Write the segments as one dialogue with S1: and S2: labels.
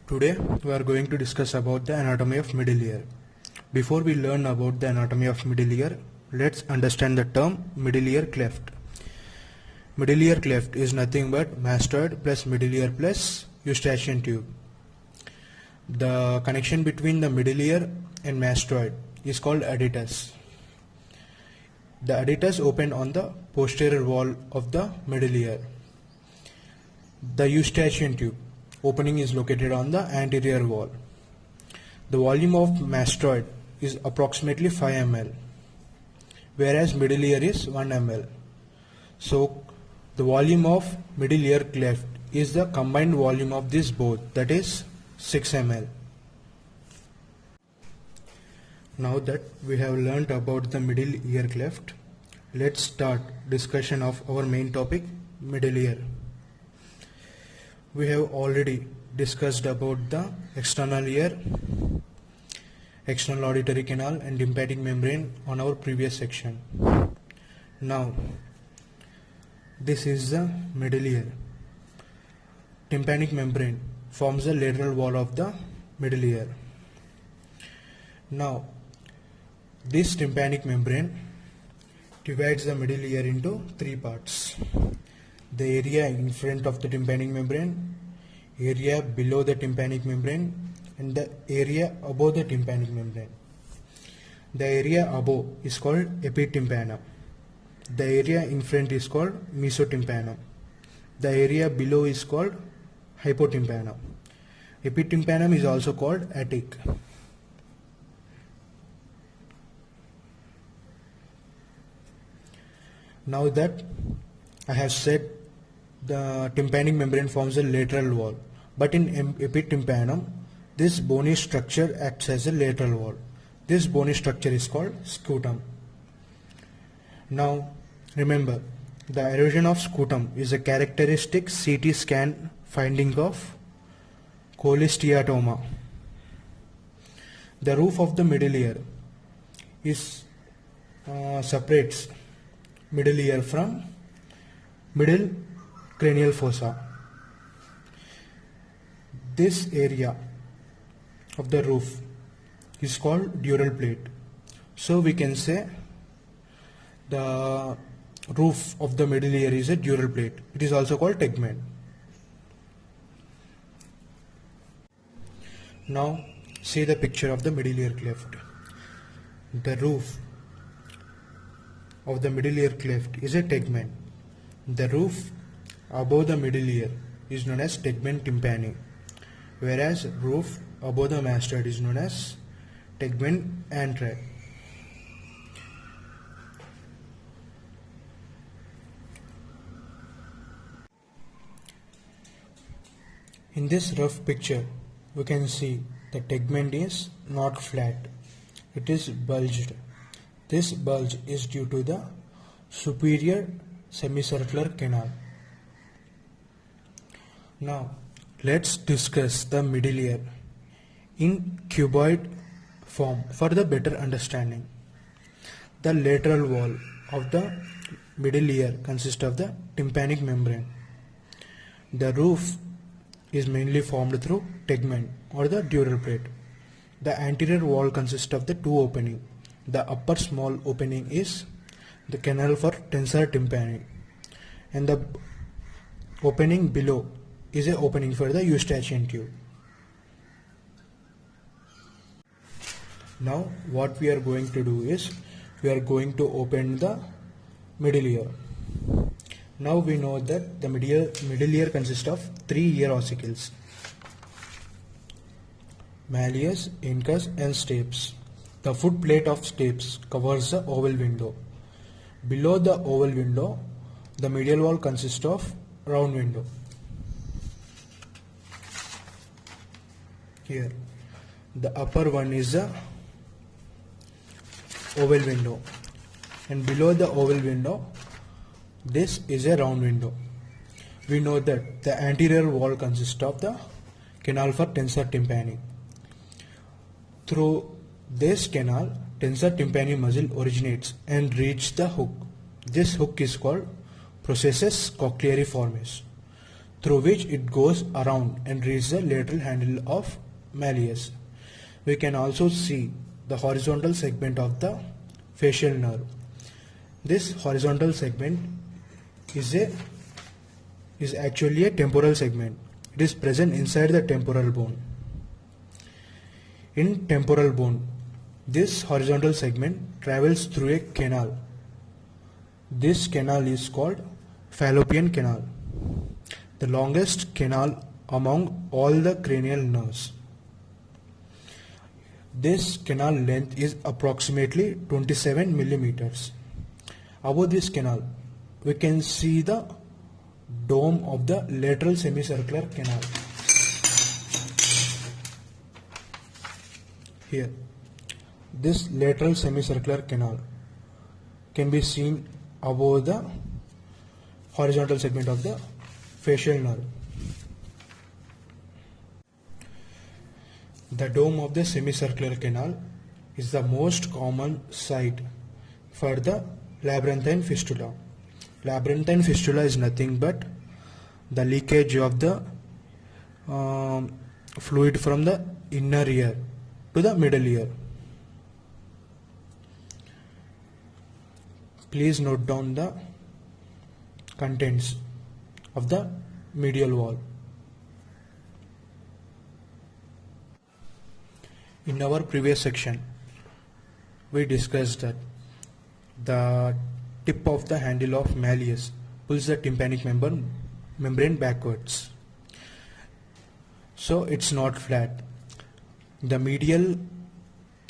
S1: Today we are going to discuss about the anatomy of middle ear. Before we learn about the anatomy of middle ear, let's understand the term middle ear cleft. Middle ear cleft is nothing but mastoid plus middle ear plus eustachian tube. The connection between the middle ear and mastoid is called adductus. The adductus open on the posterior wall of the middle ear. The eustachian tube opening is located on the anterior wall. The volume of mastoid is approximately 5 ml, whereas middle ear is 1 ml. So the volume of middle ear cleft is the combined volume of this both, that is 6 ml. Now that we have learnt about the middle ear cleft, let's start discussion of our main topic, middle ear. We have already discussed about the external ear, external auditory canal and tympanic membrane on our previous section. Now this is the middle ear. Tympanic membrane forms the lateral wall of the middle ear. Now this tympanic membrane divides the middle ear into three parts: the area in front of the tympanic membrane, area below the tympanic membrane, and the area above the tympanic membrane. The area above is called epitympanum. The area in front is called mesotympanum. The area below is called hypotympanum. Epitympanum is also called attic. Now that I have said the tympanic membrane forms a lateral wall, but in epitympanum this bony structure acts as a lateral wall. This bony structure is called scutum. Now remember, the erosion of scutum is a characteristic CT scan finding of cholesteatoma. The roof of the middle ear is separates middle ear from middle cranial fossa. This area of the roof is called dural plate. So we can say the roof of the middle ear is a dural plate. It is also called tegmen. Now see the picture of the middle ear cleft. The roof of the middle ear cleft is a tegmen. The roof above the middle ear is known as tegmen tympani, whereas roof above the mastoid is known as tegmen antri. In this rough picture, we can see the tegmen is not flat, it is bulged. This bulge is due to the superior semicircular canal. Now let's discuss the middle ear in cuboid form for the better understanding. The lateral wall of the middle ear consists of the tympanic membrane. The roof is mainly formed through tegmen or the dural plate. The anterior wall consists of the two openings. The upper small opening is the canal for tensor tympani, and the opening below is an opening for the eustachian tube. Now what we are going to do is we are going to open the middle ear. Now we know that the middle ear consists of three ear ossicles: malleus, incus and stapes. The foot plate of stapes covers the oval window. Below the oval window, the medial wall consists of round window. Here, the upper one is the oval window, and below the oval window, this is a round window. We know that the anterior wall consists of the canal for tensor tympani. Through this canal, tensor tympani muscle originates and reaches the hook. This hook is called processus cochleariformis. through which it goes around and reaches the lateral handle of malleus. We can also see the horizontal segment of the facial nerve. This horizontal segment is actually a temporal segment. It is present inside the temporal bone. In temporal bone, this horizontal segment travels through a canal. This canal is called fallopian canal, the longest canal among all the cranial nerves. This canal length is approximately 27 millimeters. Above this canal, we can see the dome of the lateral semicircular canal. Here, this lateral semicircular canal can be seen above the horizontal segment of the facial nerve. The dome of the semicircular canal is the most common site for the labyrinthine fistula. Labyrinthine fistula is nothing but the leakage of the fluid from the inner ear to the middle ear. Please note down the contents of the medial wall. In our previous section, we discussed that the tip of the handle of malleus pulls the tympanic membrane backwards. So it's not flat. The medial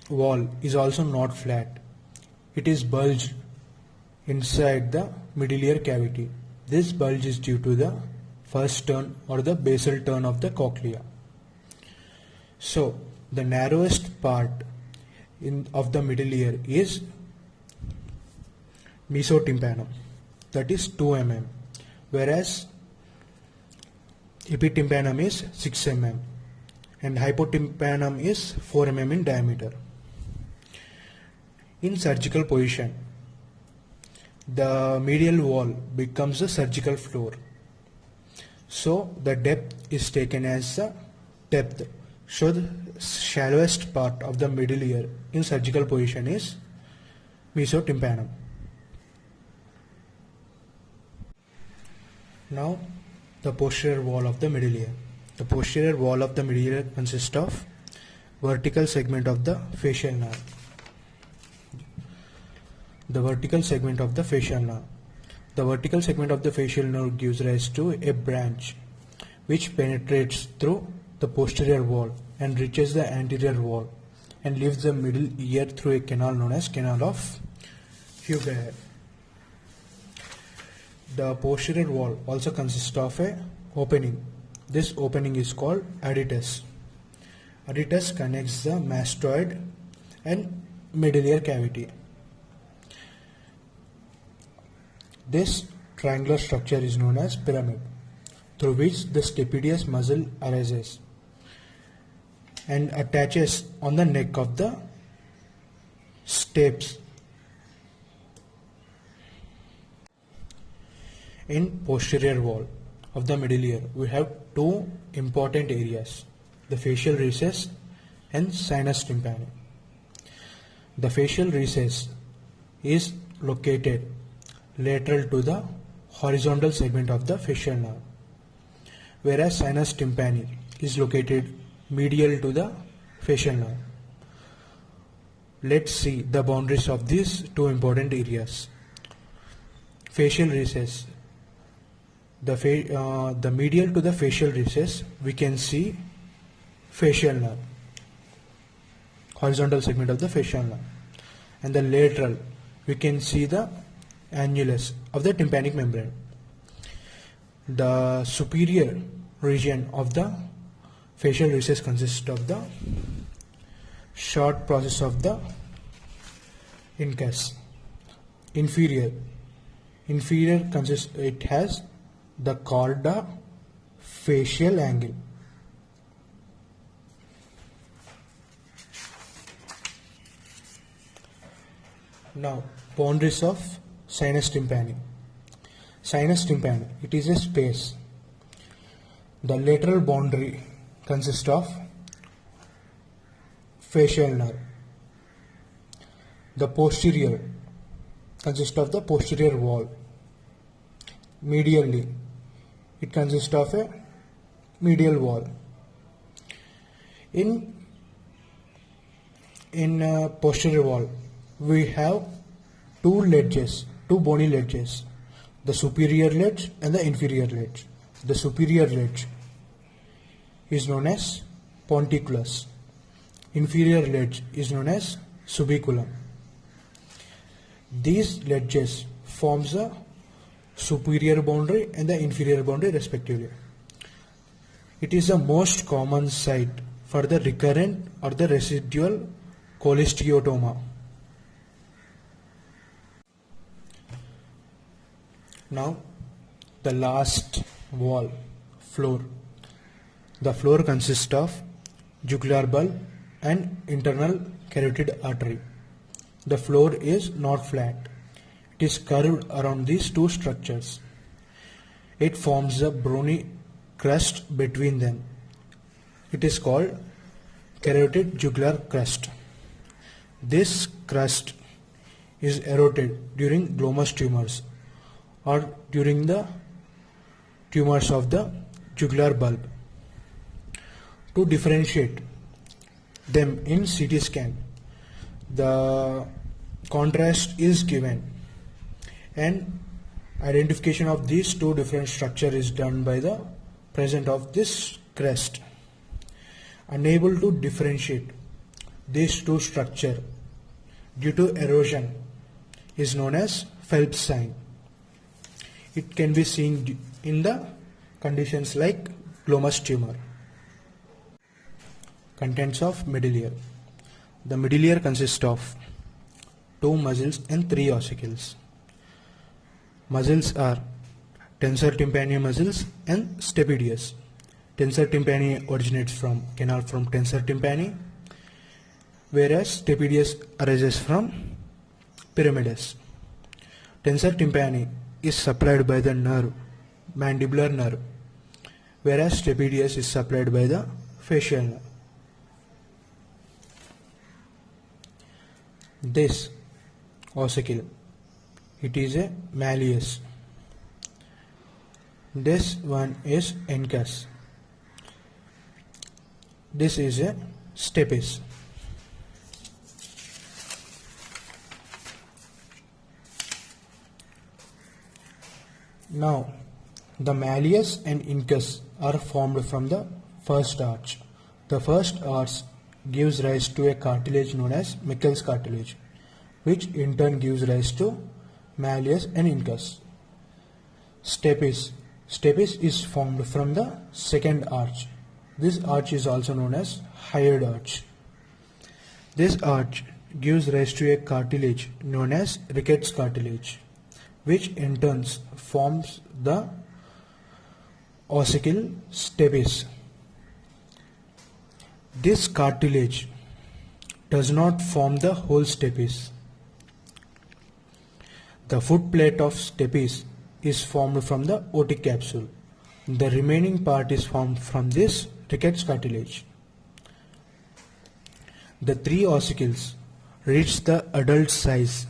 S1: wall is also not flat. It is bulged inside the middle ear cavity. This bulge is due to the first turn or the basal turn of the cochlea. So the narrowest part of the middle ear is mesotympanum, that is 2 mm, whereas epitympanum is 6 mm and hypotympanum is 4 mm in diameter. In surgical position, the medial wall becomes the surgical floor. So the depth is taken as the depth. So the shallowest part of the middle ear in surgical position is mesotympanum. Now the posterior wall of the middle ear. The posterior wall of the middle ear consists of vertical segment of the facial nerve. The vertical segment of the facial nerve. The vertical segment of the facial nerve gives rise to a branch which penetrates through the posterior wall and reaches the anterior wall and leaves the middle ear through a canal known as canal of Fugger. The posterior wall also consists of a opening. This opening is called adytus. Adytus connects the mastoid and middle ear cavity. This triangular structure is known as pyramid, through which the stapedius muscle arises and attaches on the neck of the stapes. In posterior wall of the middle ear, we have two important areas, the facial recess and sinus tympani. The facial recess is located lateral to the horizontal segment of the facial nerve, whereas sinus tympani is located medial to the facial nerve. Let's see the boundaries of these two important areas. Facial recess. The medial to the facial recess, we can see facial nerve, horizontal segment of the facial nerve, and the lateral, we can see the annulus of the tympanic membrane. The superior region of the facial recess consists of the short process of the incus. Inferior consists, it has the chorda facial angle. Now, boundaries of sinus tympani. Sinus tympani, it is a space The lateral boundary consists of facial nerve. The posterior consists of the posterior wall. Medially, it consists of a medial wall. In posterior wall, we have two bony ledges, the superior ledge and the inferior ledge. The superior ledge is known as ponticulus. Inferior ledge is known as subiculum. These ledges forms the superior boundary and the inferior boundary respectively. It is the most common site for the recurrent or the residual cholesteatoma. Now, the last wall, floor. The floor consists of jugular bulb and internal carotid artery. The floor is not flat. It is curved around these two structures. It forms a bony crust between them. It is called carotid jugular crust. This crust is eroded during glomus tumors or during the tumors of the jugular bulb. To differentiate them in CT scan, the contrast is given and identification of these two different structures is done by the presence of this crest. Unable to differentiate these two structures due to erosion is known as Phelps sign. It can be seen in the conditions like glomus tumor. Contents of middle ear. The middle ear consists of two muscles and three ossicles. Muscles are tensor tympani muscles and stapedius. Tensor tympani originates from canal from tensor tympani, whereas stapedius arises from pyramidas. Tensor tympani is supplied by the nerve, mandibular nerve, whereas stapedius is supplied by the facial nerve. This ossicle, it is a malleus. This one is incus. This is a stapes. Now, the malleus and incus are formed from the first arch. The first arch gives rise to a cartilage known as Meckel's cartilage, which in turn gives rise to malleus and incus. Stapes is formed from the second arch. This arch is also known as Hyade arch. This arch gives rise to a cartilage known as Ricketts cartilage, which in turn forms the ossicle stapes. This cartilage does not form the whole stapes. The footplate of stapes is formed from the otic capsule. The remaining part is formed from this Ricketts cartilage. The three ossicles reach the adult size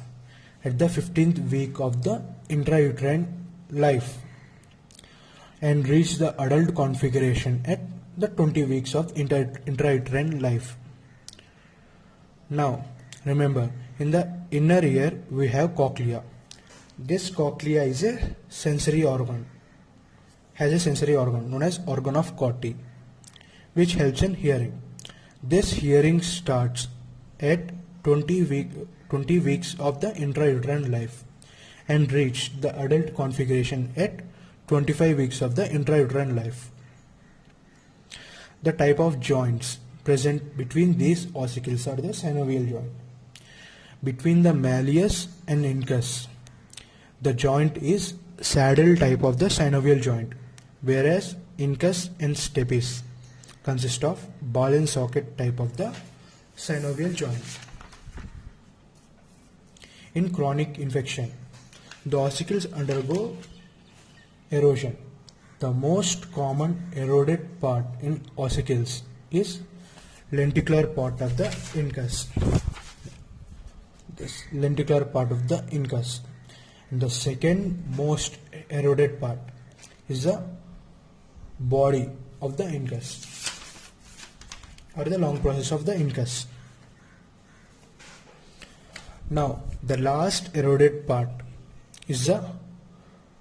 S1: at the 15th week of the intrauterine life and reach the adult configuration at the 20 weeks of intrauterine life. Now, remember, in the inner ear we have cochlea. This cochlea is a sensory organ, known as organ of Corti, which helps in hearing. This hearing starts at 20 weeks of the intrauterine life and reach the adult configuration at 25 weeks of the intrauterine life. The type of joints present between these ossicles are the synovial joint. Between the malleus and incus, the joint is saddle type of the synovial joint, whereas incus and stapes consist of ball and socket type of the synovial joint. In chronic infection, the ossicles undergo erosion. The most common eroded part in ossicles is lenticular part of the incus. This lenticular part of the incus. And the second most eroded part is the body of the incus, or the long process of the incus. Now the last eroded part is the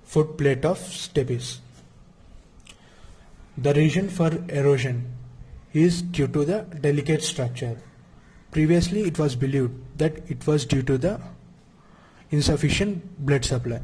S1: foot plate of stapes. The reason for erosion is due to the delicate structure. Previously it was believed that it was due to the insufficient blood supply.